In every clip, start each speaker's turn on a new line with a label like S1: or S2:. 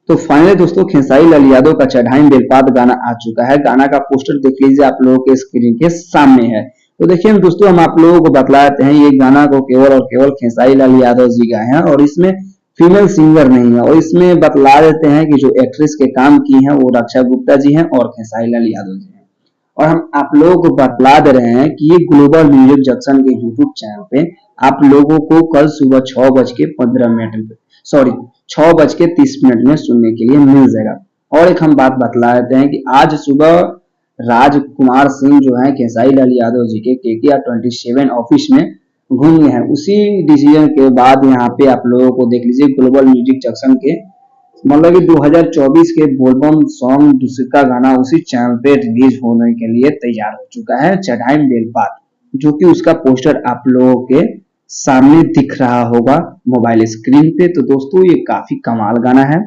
S1: तो फाइनली दोस्तों खेसारी लाल यादव का चढ़ाई बेलपात गाना आ चुका है। गाना का पोस्टर देख लीजिए, आप लोगों के स्क्रीन के सामने है। तो देखिए दोस्तों, हम आप लोगों को बतलाते हैं ये गाना को केवल और केवल खेसारी लाल यादव जी गाए हैं और इसमें फीमेल सिंगर नहीं है। और इसमें बतला देते हैं कि जो एक्ट्रेस के काम की है वो रक्षा गुप्ता जी हैं और खेसारी लाल यादव जी हैं। और हम आप लोगों को बतला दे रहे हैं कि ये ग्लोबल म्यूजिक जंक्शन के यूट्यूब चैनल पे आप लोगों को कल सुबह 6:15 सॉरी 6:30 में सुनने के लिए मिल जाएगा। और एक हम बात बतला देते हैं कि आज सुबह राजकुमार सिंह जो है खेसारी लाल यादव जी के KKR 27 ऑफिस में घूमे हैं। उसी डिसीजन के बाद यहाँ पे आप लोगों को देख लीजिए ग्लोबल म्यूजिक जंक्शन के मतलब कि 2024 के बोलबम सॉन्ग दूसरे का गाना उसी चैनल पे रिलीज होने के लिए तैयार हो चुका है, चढ़ाई बेलपात, जो कि उसका पोस्टर आप लोगों के सामने दिख रहा होगा मोबाइल स्क्रीन पे। तो दोस्तों ये काफी कमाल गाना है।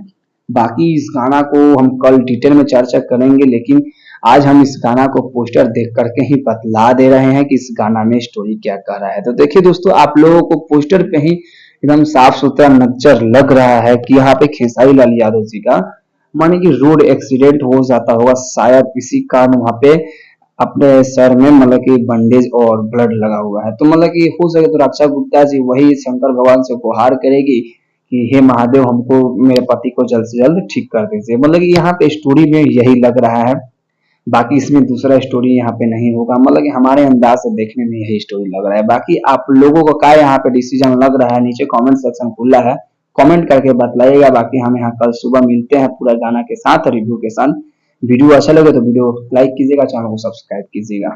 S1: बाकी इस गाना को हम कल डिटेल में चर्चा करेंगे, लेकिन आज हम इस गाना को पोस्टर देख करके ही बतला दे रहे हैं कि इस गाना में स्टोरी क्या कह रहा है। तो देखिए दोस्तों, आप लोगों को पोस्टर पे ही एकदम साफ सुथरा नजर लग रहा है कि यहाँ पे खेसारी लाल यादव जी का माने कि रोड एक्सीडेंट हो जाता होगा, शायद इसी कारण वहां पे अपने सर में मतलब कि बैंडेज और ब्लड लगा हुआ है। तो मतलब कि हो सके तो रक्षा गुप्ता जी वही शंकर भगवान से गुहार करेगी कि हे महादेव, हमको मेरे पति को जल्द से जल्द ठीक कर दीजिए। मतलब कि यहाँ पे स्टोरी में यही लग रहा है, बाकी इसमें दूसरा स्टोरी यहाँ पे नहीं होगा। मतलब कि हमारे अंदाज से देखने में यही स्टोरी लग रहा है। बाकी आप लोगों को क्या यहाँ पे डिसीजन लग रहा है, नीचे कमेंट सेक्शन खुला है, कमेंट करके बताइएगा। बाकी हम यहाँ कल सुबह मिलते हैं पूरा गाना के साथ, रिव्यू के साथ। वीडियो अच्छा लगे तो वीडियो को लाइक कीजिएगा, चैनल को सब्सक्राइब कीजिएगा।